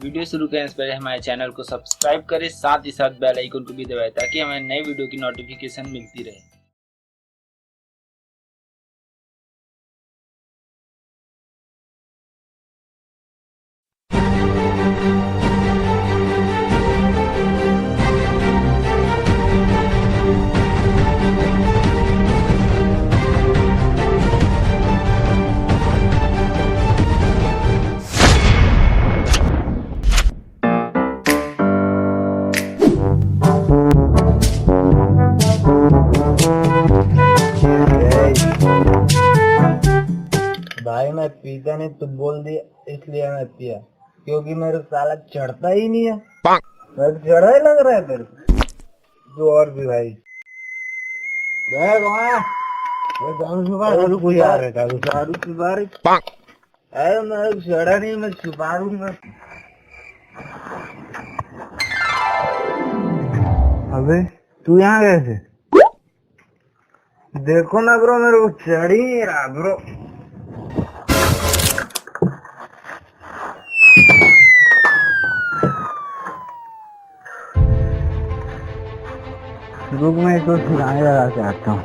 Video शुरू करने से पहले हमारे चैनल को सब्सक्राइब करें, साथ ही साथ बेल आइकन को भी दबाएं ताकि हमें नई वीडियो की नोटिफिकेशन मिलती रहे। भाई मैं पीता नहीं, तू बोल दिया इसलिए मैं पिया, क्योंकि मेरे साला चढ़ता ही नहीं है। मेरे को चढ़ा ही लग रहा है तेरे को। तू और भी भाई दारू कोई आ रहा था, दारू छुपा रही। अरे मेरे को चढ़ा नहीं, मैं छुपा दूंगा। अबे तू यहाँ कैसे? देखो ना ब्रो, मेरे को चढ़ ही नहीं रहा ब्रो। रुक, मैं इसको सिखाने लगा के आता हूँ।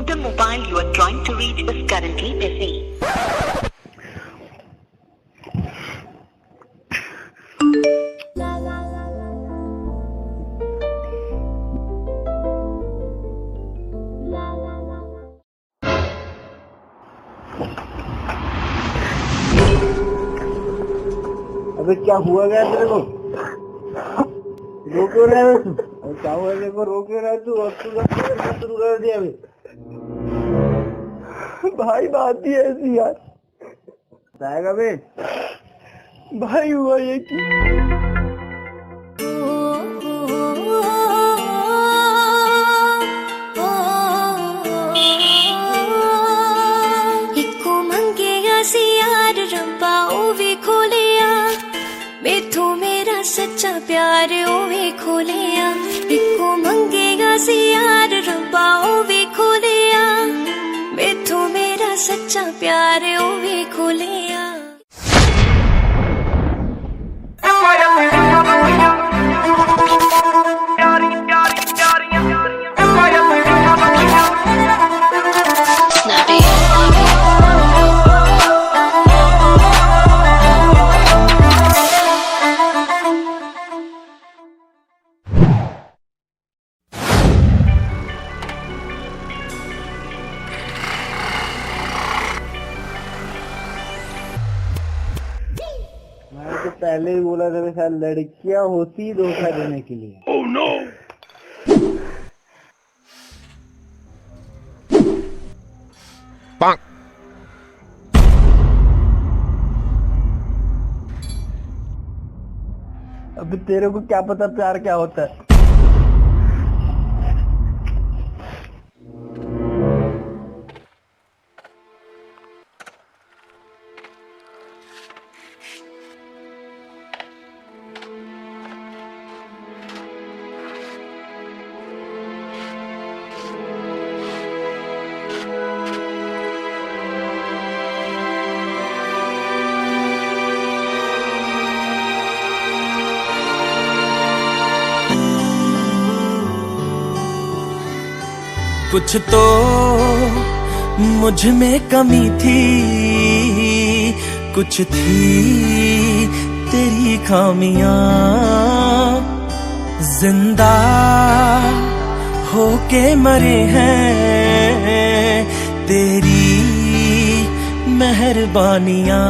The mobile you are trying to reach is currently busy. अबे क्या हुआ गया तेरे को? रो क्यों रहा है तू? क्या हुआ तेरे को? रो क्यों रहा है तू? अब तू शुरू कर दिया अभी। भाई बात ही ऐसी यार। बताएगा बे? भाई हुआ ये कि सच्चा प्यार ओवे खोलिया, इको मंगेगा सी यार रब्बा ओवे खोलिया, मेथों मेरा सच्चा प्यार ओवे खोलिया। मैंने तो पहले ही बोला था शायद लड़कियां होती धोखा देने के लिए। Oh no! अब तेरे को क्या पता प्यार क्या होता है? कुछ तो मुझ में कमी थी, कुछ थी तेरी खामियां। जिंदा होके मरे हैं तेरी मेहरबानियां।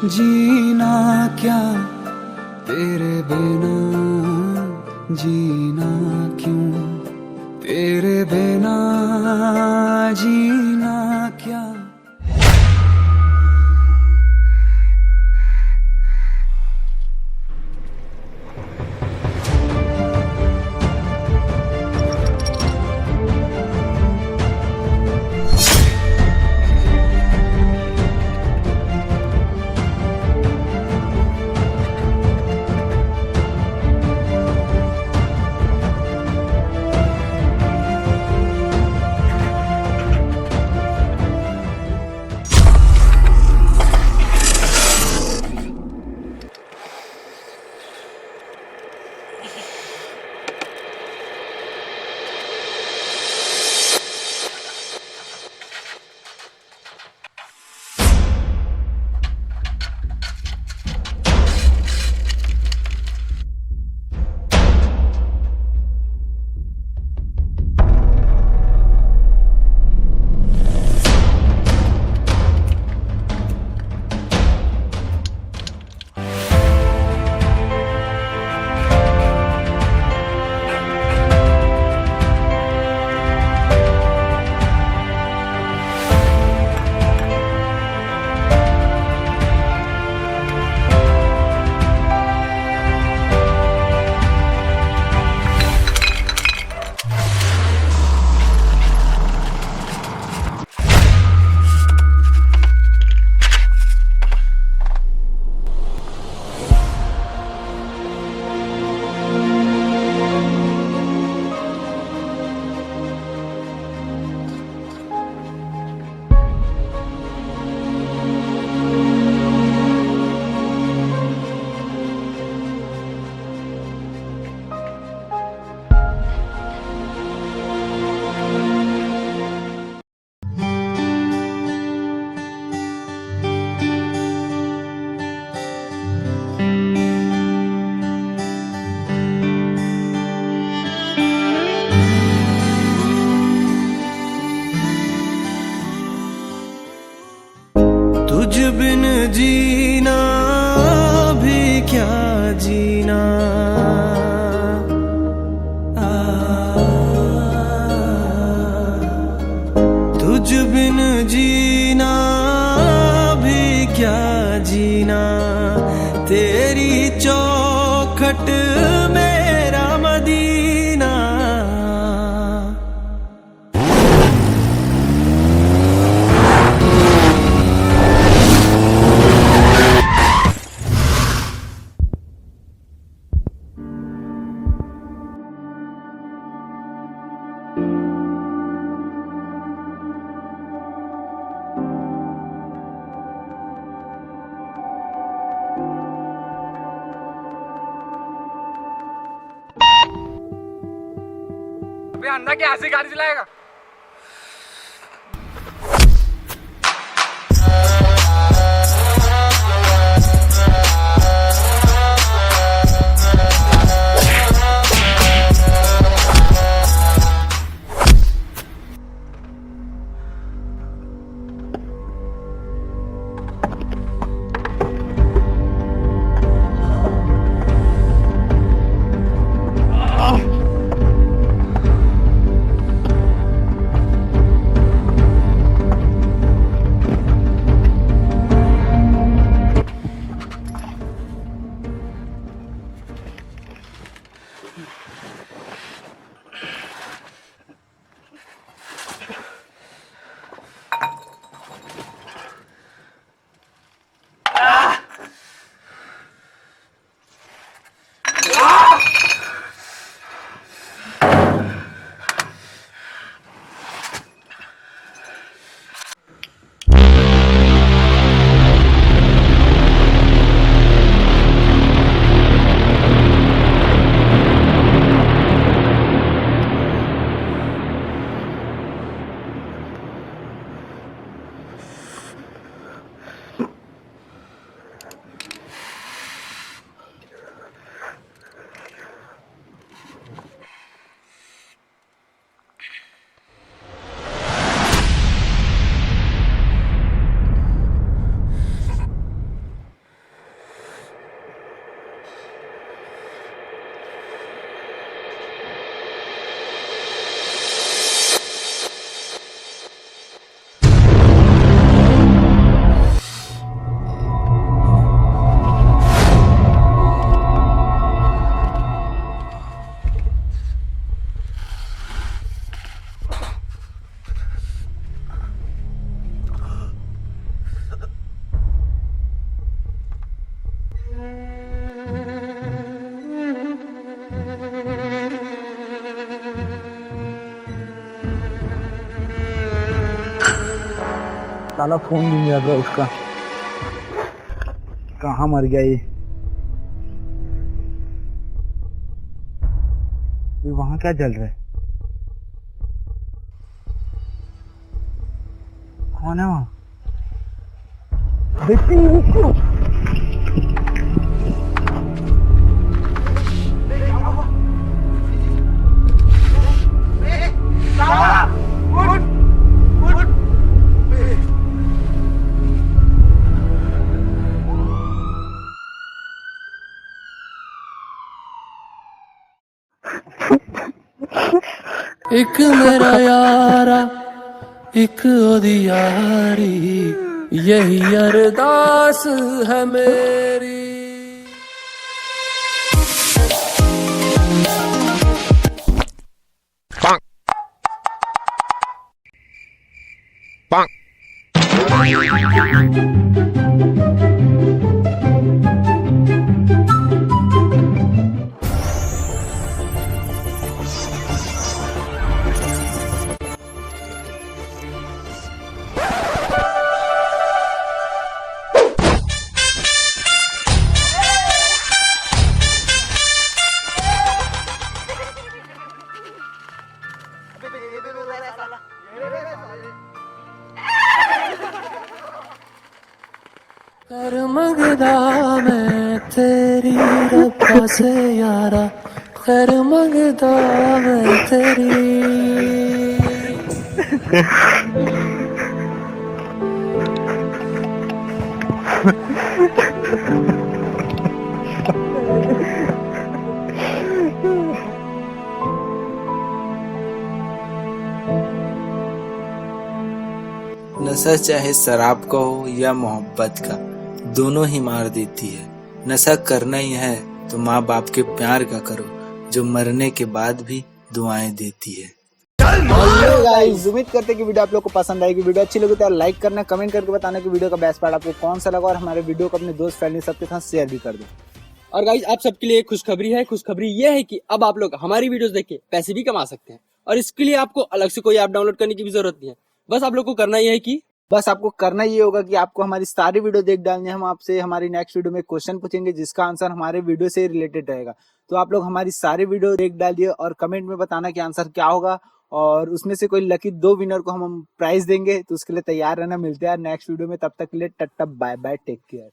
जीना क्या तेरे बिना, जीना क्यों तेरे बिना, जीना क्या। तुझ बिन जीना भी क्या जीना, तुझ बिन जीना भी क्या जीना, तेरी चौखट मेरा मदीना। अंधा क्या ऐसी गाड़ी चलाएगा? साला फोन भी नहीं लग रहा उसका, कहाँ मर गया ये? वहाँ क्या जल रहा है? कौन है वहाँ? एक मेरा यारा एक ओदी यारी, यही अरदास है मेरी। कर मंगदा मैं तेरी रब्बा से यारा, खैर मंगदा मैं तेरी। नशा चाहे शराब का हो या मोहब्बत का, दोनों ही मार देती है। नशा करना ही है तो माँ बाप के प्यार का करो, जो मरने के बाद भी दुआएं देती है। हेलो गाइस, उम्मीद करते हैं कि वीडियो आप लोग को पसंद आएगी। वीडियो अच्छी लगी तो लाइक करना, कमेंट करके बताना कि वीडियो का बेस्ट पार्ट आपको कौन सा लगा, और हमारे वीडियो को अपने दोस्त फैमिली सबके साथ शेयर भी कर दो। और गाइस आप सबके लिए खुशखबरी है। खुशखबरी ये है कि अब आप लोग हमारी वीडियोस देख के पैसे भी कमा सकते हैं, और इसके लिए आपको अलग से कोई ऐप डाउनलोड करने की भी जरूरत नहीं है। बस आप लोग को करना ये है कि आपको करना ये होगा कि आपको हमारी सारी वीडियो देख डालनी है। हम आपसे हमारी नेक्स्ट वीडियो में क्वेश्चन पूछेंगे जिसका आंसर हमारे वीडियो से रिलेटेड रहेगा। तो आप लोग हमारी सारी वीडियो देख डालिए और कमेंट में बताना कि आंसर क्या होगा, और उसमें से कोई लकी 2 विनर को हम प्राइज देंगे। तो उसके लिए तैयार रहना। मिलते हैं नेक्स्ट वीडियो में, तब तक के लिए टट्टा बाय बाय, टेक केयर।